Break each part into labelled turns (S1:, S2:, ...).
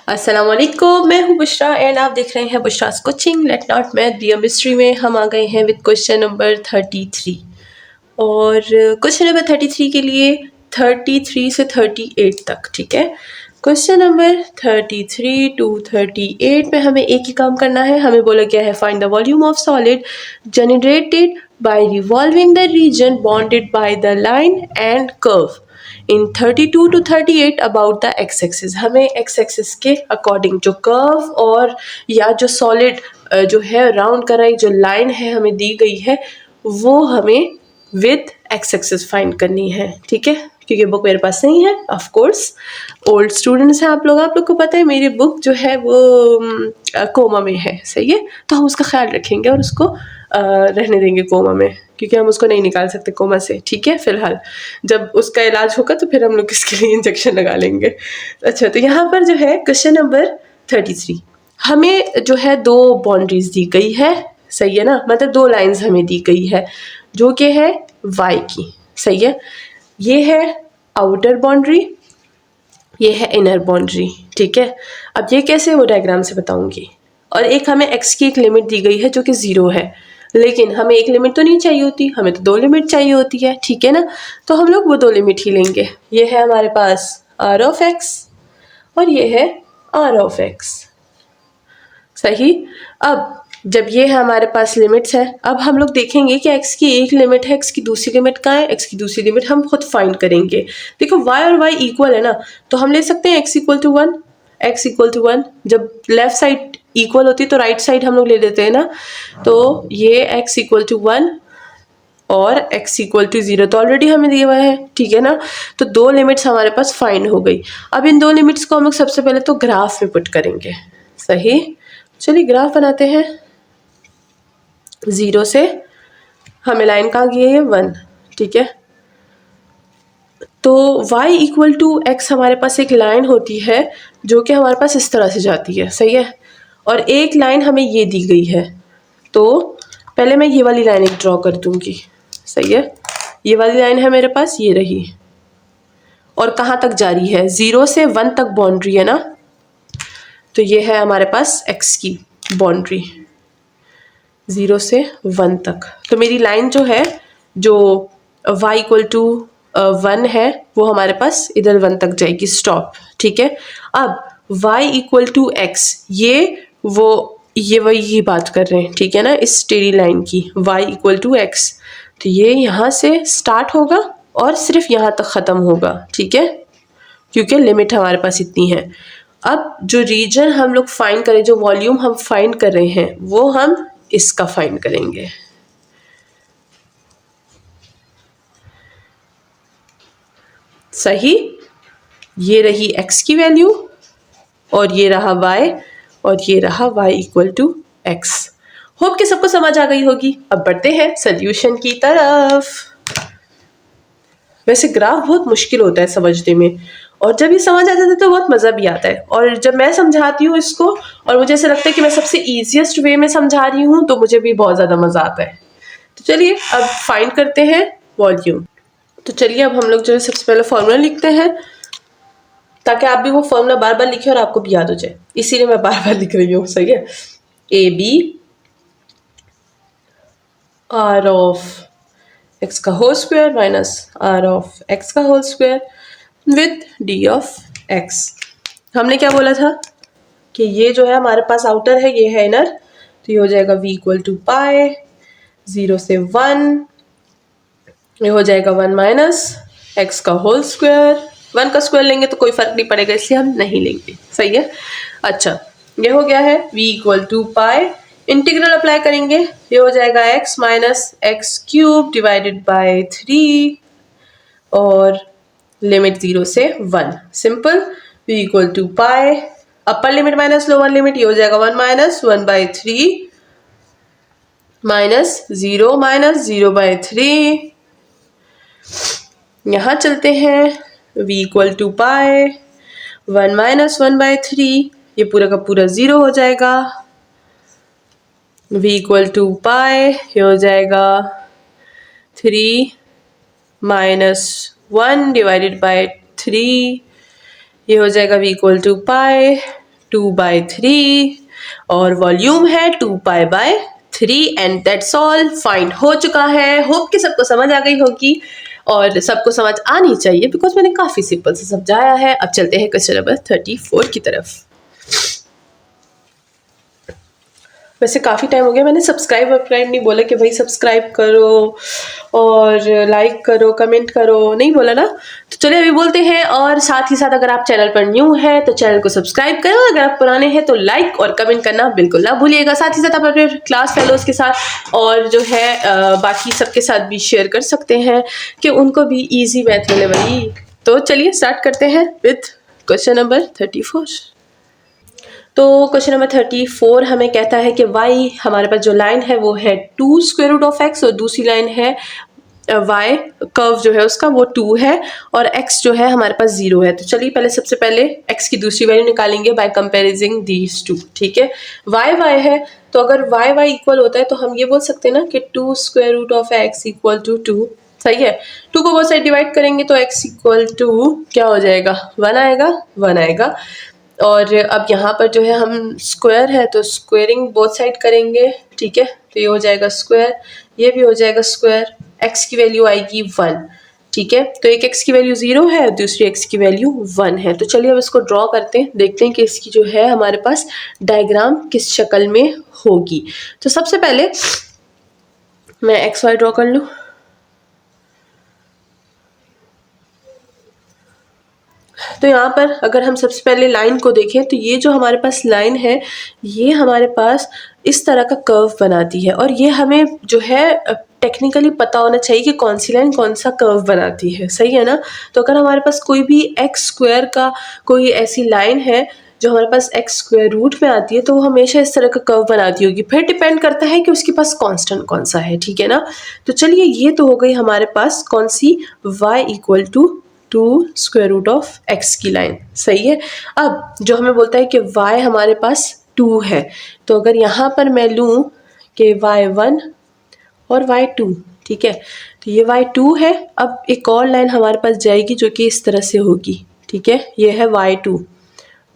S1: अस्सलाम वालेकुम, मैं हूँ बुशरा एंड आप देख रहे हैं Bushra's coaching. Let not math be a mystery में हम आ गए हैं विद क्वेश्चन नंबर 33। और क्वेश्चन नंबर 33 के लिए 33 से 38 तक, ठीक है। क्वेश्चन नंबर 33 टू 38 में हमें एक ही काम करना है। हमें बोला गया है find the volume of solid generated by revolving the region bonded by the line and curve in 32 to 38 about the x axis. हमें एक्स एक्सिस के अकॉर्डिंग जो कर्व और या जो सॉलिड जो है राउंड कर रही जो लाइन है हमें दी गई है वो हमें विद एक्स एक्सिस फाइंड करनी है, ठीक है। क्योंकि बुक मेरे पास नहीं है, ऑफ कोर्स ओल्ड स्टूडेंट्स हैं आप लोग को पता है मेरी बुक जो है वो कोमा में है, सही है। तो हम उसका ख्याल रखेंगे और उसको रहने देंगे कोमा में, क्योंकि हम उसको नहीं निकाल सकते कोमा से, ठीक है। फिलहाल जब उसका इलाज होगा तो फिर हम लोग इसके लिए इंजेक्शन लगा लेंगे। अच्छा, तो यहाँ पर जो है क्वेश्चन नंबर 33 हमें जो है दो बाउंड्रीज दी गई है, सही है ना। मतलब दो लाइंस हमें दी गई है जो कि है y की, सही है। ये है आउटर बाउंड्री, ये है इनर बाउंड्री, ठीक है। अब ये कैसे वो डायग्राम से बताऊंगी। और एक हमें x की एक लिमिट दी गई है जो कि 0 है, लेकिन हमें एक लिमिट तो नहीं चाहिए होती, हमें तो दो लिमिट चाहिए होती है, ठीक है ना। तो हम लोग वो दो लिमिट ही लेंगे। ये है हमारे पास r ऑफ x और ये है r ऑफ x, सही। अब जब ये है हमारे पास लिमिट्स है, अब हम लोग देखेंगे कि x की एक लिमिट है, x की दूसरी लिमिट कहाँ है, x की दूसरी लिमिट हम खुद फाइंड करेंगे। देखो y और y इक्वल है ना, तो हम ले सकते हैं x equal to 1, x equal to 1। जब लेफ्ट साइड इक्वल होती है तो राइट साइड हम लोग ले लेते हैं ना। तो ये x इक्वल टू 1 और x इक्वल टू 0 तो ऑलरेडी हमें दिया हुआ है, ठीक है ना। तो दो लिमिट्स हमारे पास फाइंड हो गई। अब इन दो लिमिट्स को हम लोग सबसे पहले तो ग्राफ में पुट करेंगे, सही। चलिए ग्राफ बनाते हैं। 0 से हमें लाइन कहाँ गई है 1, ठीक है। तो y इक्वल टू x हमारे पास एक लाइन होती है जो कि हमारे पास इस तरह से जाती है, सही है। और एक लाइन हमें ये दी गई है, तो पहले मैं ये वाली लाइन एक ड्रॉ कर दूंगी, सही है। ये वाली लाइन है मेरे पास, ये रही। और कहाँ तक जा रही है, 0 से 1 तक बाउंड्री है ना। तो ये है हमारे पास x की बाउंड्री 0 से 1 तक। तो मेरी लाइन जो है जो y इक्वल टू 1 है वो हमारे पास इधर 1 तक जाएगी, स्टॉप, ठीक है। अब y इक्वल टू x ये वही बात कर रहे हैं, ठीक है ना, इस टेढ़ी लाइन की y इक्वल टू x। तो ये यहाँ से स्टार्ट होगा और सिर्फ यहाँ तक ख़त्म होगा, ठीक है, क्योंकि लिमिट हमारे पास इतनी है। अब जो रीजन हम लोग फाइंड करें, जो वॉल्यूम हम फाइंड कर रहे हैं वो हम इसका फाइंड करेंगे, सही। ये रही x की वैल्यू और ये रहा y और ये रहा y equal to x। Hope कि सबको समझ आ गई होगी। अब बढ़ते हैं सॉल्यूशन की तरफ। वैसे ग्राफ बहुत मुश्किल होता है समझने में, और जब ये समझ आ जाता है तो बहुत मज़ा भी आता है। और जब मैं समझाती हूँ इसको और मुझे ऐसा लगता है कि मैं सबसे ईजिएस्ट वे में समझा रही हूँ तो मुझे भी बहुत ज़्यादा मज़ा आता है। तो चलिए अब फाइंड करते हैं वॉल्यूम। तो चलिए अब हम लोग जो है सबसे पहले फॉर्मूला लिखते हैं, ताकि आप भी वो फॉर्मूला बार बार लिखें और आपको भी याद हो जाए, इसीलिए मैं बार बार लिख रही हूँ, सही है। A B R of X का whole square minus R of X का whole square with D of X. हमने क्या बोला था कि ये जो है हमारे पास आउटर है, ये है इनर। तो ये हो जाएगा v इक्वल टू पाई 0 से 1, ये हो जाएगा 1 माइनस एक्स का होल स्क्वायर। 1 का स्क्वायर लेंगे तो कोई फर्क नहीं पड़ेगा, इसलिए हम नहीं लेंगे, सही है। अच्छा, ये हो गया है v equal to pi. Integral apply करेंगे, ये हो जाएगा x minus x cube divided by 3 और लिमिट 0 से 1। Simple, v equal to pi upper limit minus lower limit, ये हो जाएगा 1 माइनस 1 बाई 3 माइनस 0 बाई 3। यहाँ चलते हैं, v equal to pi 1 minus 1 by 3, ये पूरा का पूरा 0 हो जाएगा। v इक्वल टू पाई ये हो जाएगा 3 माइनस 1 डिवाइडेड बाई 3, ये हो जाएगा v इक्वल टू पाई 2/3 और वॉल्यूम है 2π/3 एंड दैट्स ऑल। फाइंड हो चुका है। होप कि सबको समझ आ गई होगी और सबको समझ आनी चाहिए बिकॉज मैंने काफ़ी सिंपल से समझाया है। अब चलते हैं क्वेश्चन नंबर 34 की तरफ। वैसे काफ़ी टाइम हो गया मैंने सब्सक्राइब नहीं बोला कि भाई सब्सक्राइब करो और लाइक करो कमेंट करो, नहीं बोला ना। तो चलिए अभी बोलते हैं। और साथ ही साथ अगर आप चैनल पर न्यू हैं तो चैनल को सब्सक्राइब करो, अगर आप पुराने हैं तो लाइक और कमेंट करना बिल्कुल ना भूलिएगा। साथ ही साथ आप अपने क्लास फेलोज के साथ और जो है बाकी सबके साथ भी शेयर कर सकते हैं कि उनको भी ईजी मैथ मिले भाई। तो चलिए स्टार्ट करते हैं विथ क्वेश्चन नंबर 34। तो क्वेश्चन नंबर 34 हमें कहता है कि y हमारे पास जो लाइन है वो है 2√x और दूसरी लाइन है y कर्व जो है उसका वो 2 है और x जो है हमारे पास 0 है। तो चलिए पहले सबसे पहले x की दूसरी वैल्यू निकालेंगे बाय कंपेरिजिंग दीज टू। ठीक है, y है तो अगर y इक्वल होता है तो हम ये बोल सकते हैं ना कि 2√x इक्वल टू 2। सही है, 2 को बोथ साइड डिवाइड करेंगे तो x इक्वल टू क्या हो जाएगा, 1 आएगा, 1 आएगा। और अब यहाँ पर जो है हम स्क्वायर है तो स्क्वायरिंग बोथ साइड करेंगे। ठीक है, तो ये हो जाएगा स्क्वायर, ये भी हो जाएगा स्क्वायर। x की वैल्यू आएगी 1। ठीक है, तो एक x की वैल्यू 0 है, दूसरी x की वैल्यू 1 है। तो चलिए अब इसको ड्रॉ करते हैं, देखते हैं कि इसकी जो है हमारे पास डायग्राम किस शक्ल में होगी। तो सबसे पहले मैं XY ड्रॉ कर लूँ। तो यहाँ पर अगर हम सबसे पहले लाइन को देखें तो ये जो हमारे पास लाइन है ये हमारे पास इस तरह का कर्व बनाती है और ये हमें जो है टेक्निकली पता होना चाहिए कि कौन सी लाइन कौन सा कर्व बनाती है। सही है ना। तो अगर हमारे पास कोई भी एक्स स्क्वायर का कोई ऐसी लाइन है जो हमारे पास एक्स स्क्वायर रूट में आती है तो वो हमेशा इस तरह का कर्व बनाती होगी। फिर डिपेंड करता है कि उसके पास कांस्टेंट कौन सा है। ठीक है ना। तो चलिए ये तो हो गई हमारे पास कौन सी, y इक्वल टू 2√x की लाइन। सही है। अब जो हमें बोलता है कि y हमारे पास 2 है तो अगर यहाँ पर मैं लूँ कि y1 और y2, ठीक है, तो ये y2 है। अब एक और लाइन हमारे पास जाएगी जो कि इस तरह से होगी। ठीक है, ये है y2,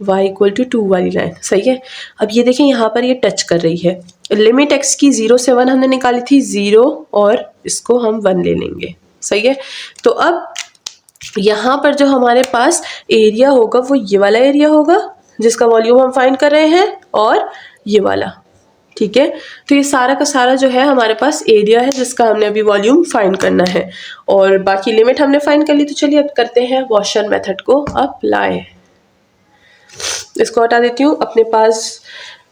S1: y इक्वल टू 2 वाली लाइन। सही है। अब ये देखें यहाँ पर ये टच कर रही है। लिमिट x की 0 से 1 हमने निकाली थी, 0 और इसको हम 1 ले लेंगे। सही है। तो अब यहाँ पर जो हमारे पास एरिया होगा वो ये वाला एरिया होगा जिसका वॉल्यूम हम फाइंड कर रहे हैं और ये वाला। ठीक है, तो ये सारा का सारा जो है हमारे पास एरिया है जिसका हमने अभी वॉल्यूम फाइंड करना है और बाकी लिमिट हमने फाइंड कर ली। तो चलिए अब करते हैं वॉशर मेथड को अप्लाई। इसको हटा देती हूँ, अपने पास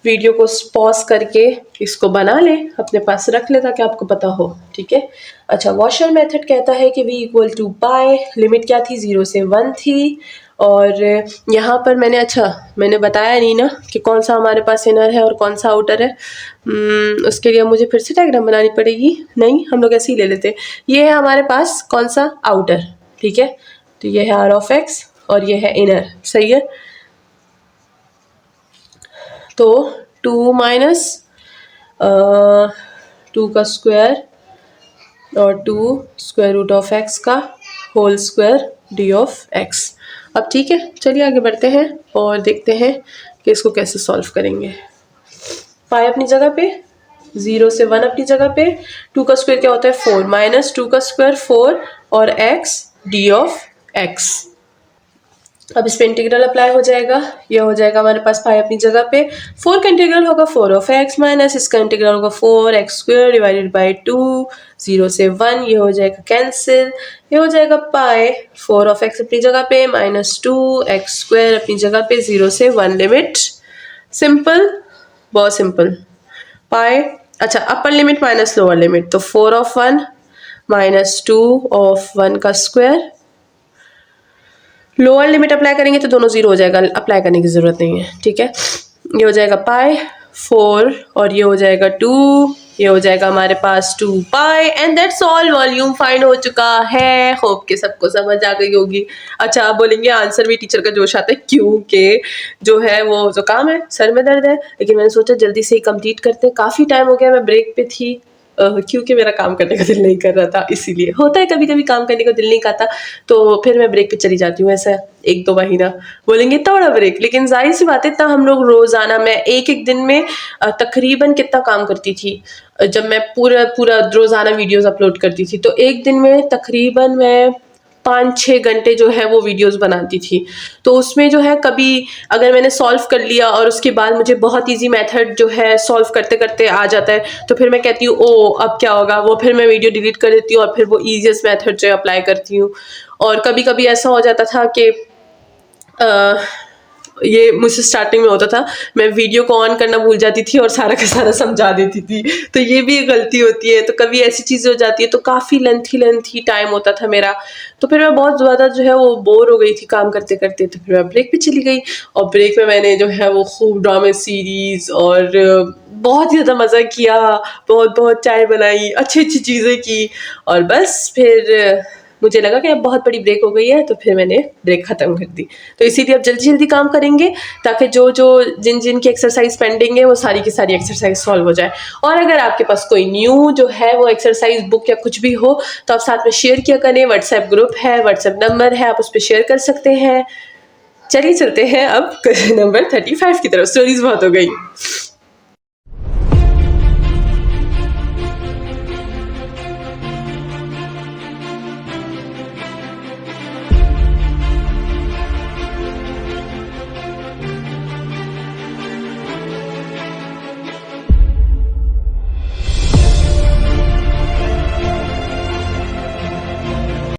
S1: वीडियो को पॉज करके इसको बना लें, अपने पास रख ले ताकि आपको पता हो। ठीक है। अच्छा, वॉशर मेथड कहता है कि v equal to pi, limit क्या थी, 0 से 1 थी और यहाँ पर मैंने बताया नहीं ना कि कौन सा हमारे पास इनर है और कौन सा आउटर है। उसके लिए मुझे फिर से डायग्राम बनानी पड़ेगी। नहीं, हम लोग ऐसे ही ले लेते। ये है हमारे पास कौन सा, आउटर। ठीक है, तो ये है r ऑफ x और ये है इनर। सही है। तो 2 माइनस 2 का स्क्वायर और 2 स्क्वायर रूट ऑफ x का whole square d of x। अब ठीक है, चलिए आगे बढ़ते हैं और देखते हैं कि इसको कैसे सॉल्व करेंगे। पाई अपनी जगह पे, 0 से 1 अपनी जगह पे, 2 का स्क्वायर क्या होता है 4, माइनस 2 का स्क्वायर 4 और x d ऑफ x। अब इस पे इंटीग्रल अप्लाई हो जाएगा, ये हो जाएगा हमारे पास पाई अपनी जगह पे, 4 का इंटीग्रल होगा 4 ऑफ x माइनस इसका इंटीग्रल होगा 4x स्क्वायर डिवाइडेड बाई 2, 0 से 1, ये हो जाएगा कैंसिल, ये हो जाएगा पाई 4 ऑफ x अपनी जगह पे माइनस 2x स्क्वायर अपनी जगह पे, 0 से 1 लिमिट। सिंपल, बहुत सिंपल। पाई, अच्छा अपर लिमिट माइनस लोअर लिमिट, तो 4 ऑफ 1 माइनस 2 ऑफ 1 का स्क्वायर, लोअर लिमिट अप्लाई करेंगे तो दोनों 0 हो जाएगा, अप्लाई करने की ज़रूरत नहीं है। ठीक है, ये हो जाएगा पाई 4 और ये हो जाएगा 2, ये हो जाएगा हमारे पास 2 pi and that's all. Volume find हो चुका है। होप के सबको समझ आ गई होगी। अच्छा, आप बोलेंगे आंसर भी टीचर का जोश आता है क्योंकि जो है वो जो काम है, सर में दर्द है, लेकिन मैंने सोचा जल्दी से ही कंप्लीट करते हैं। काफ़ी टाइम हो गया, मैं ब्रेक पे थी क्योंकि मेरा काम करने का दिल नहीं कर रहा था, इसीलिए होता है कभी कभी काम करने का दिल नहीं करता, तो फिर मैं ब्रेक पे चली जाती हूँ। ऐसा 1-2 महीना बोलेंगे इतना बड़ा ब्रेक, लेकिन जाहिर सी बात है इतना हम लोग रोज़ाना, मैं एक दिन में तकरीबन कितना काम करती थी, जब मैं पूरा पूरा रोज़ाना वीडियोज़ अपलोड करती थी तो एक दिन में तकरीबन मैं 5-6 घंटे जो है वो वीडियोस बनाती थी। तो उसमें जो है कभी अगर मैंने सॉल्व कर लिया और उसके बाद मुझे बहुत ईज़ी मेथड जो है सॉल्व करते-करते आ जाता है, तो फिर मैं कहती हूँ ओह! अब क्या होगा? वो फिर मैं वीडियो डिलीट कर देती हूँ और फिर वो ईज़ीएस्ट मेथड जो है अप्लाई करती हूँ। और कभी-कभी ऐसा हो जाता था कि अ, ये मुझसे स्टार्टिंग में होता था, मैं वीडियो को ऑन करना भूल जाती थी और सारा का सारा समझा देती थी, तो ये भी एक गलती होती है। तो कभी ऐसी चीज़ें हो जाती है, तो काफ़ी लेंथी टाइम होता था मेरा, तो फिर मैं बहुत ज़्यादा जो है वो बोर हो गई थी काम करते-करते, तो फिर मैं ब्रेक पे चली गई और ब्रेक में मैंने जो है वो खूब ड्रामा सीरीज़ और बहुत ही ज़्यादा मज़ा किया, बहुत-बहुत चाय बनाई, अच्छी-अच्छी चीज़ें की और बस फिर मुझे लगा कि अब बहुत बड़ी ब्रेक हो गई है, तो फिर मैंने ब्रेक ख़त्म कर दी। तो इसीलिए अब जल्दी-जल्दी काम करेंगे ताकि जो-जो जिन-जिन की एक्सरसाइज़ पेंडिंग है वो सारी की सारी एक्सरसाइज़ सॉल्व हो जाए। और अगर आपके पास कोई न्यू जो है वो एक्सरसाइज़ बुक या कुछ भी हो तो आप साथ में शेयर किया करें, व्हाट्सएप ग्रुप है, व्हाट्सएप नंबर है, आप उस पे शेयर कर सकते हैं। चलिए चलते हैं अब क्वेश्चन नंबर 35 की तरफ, स्टोरीज़ बहुत हो गई।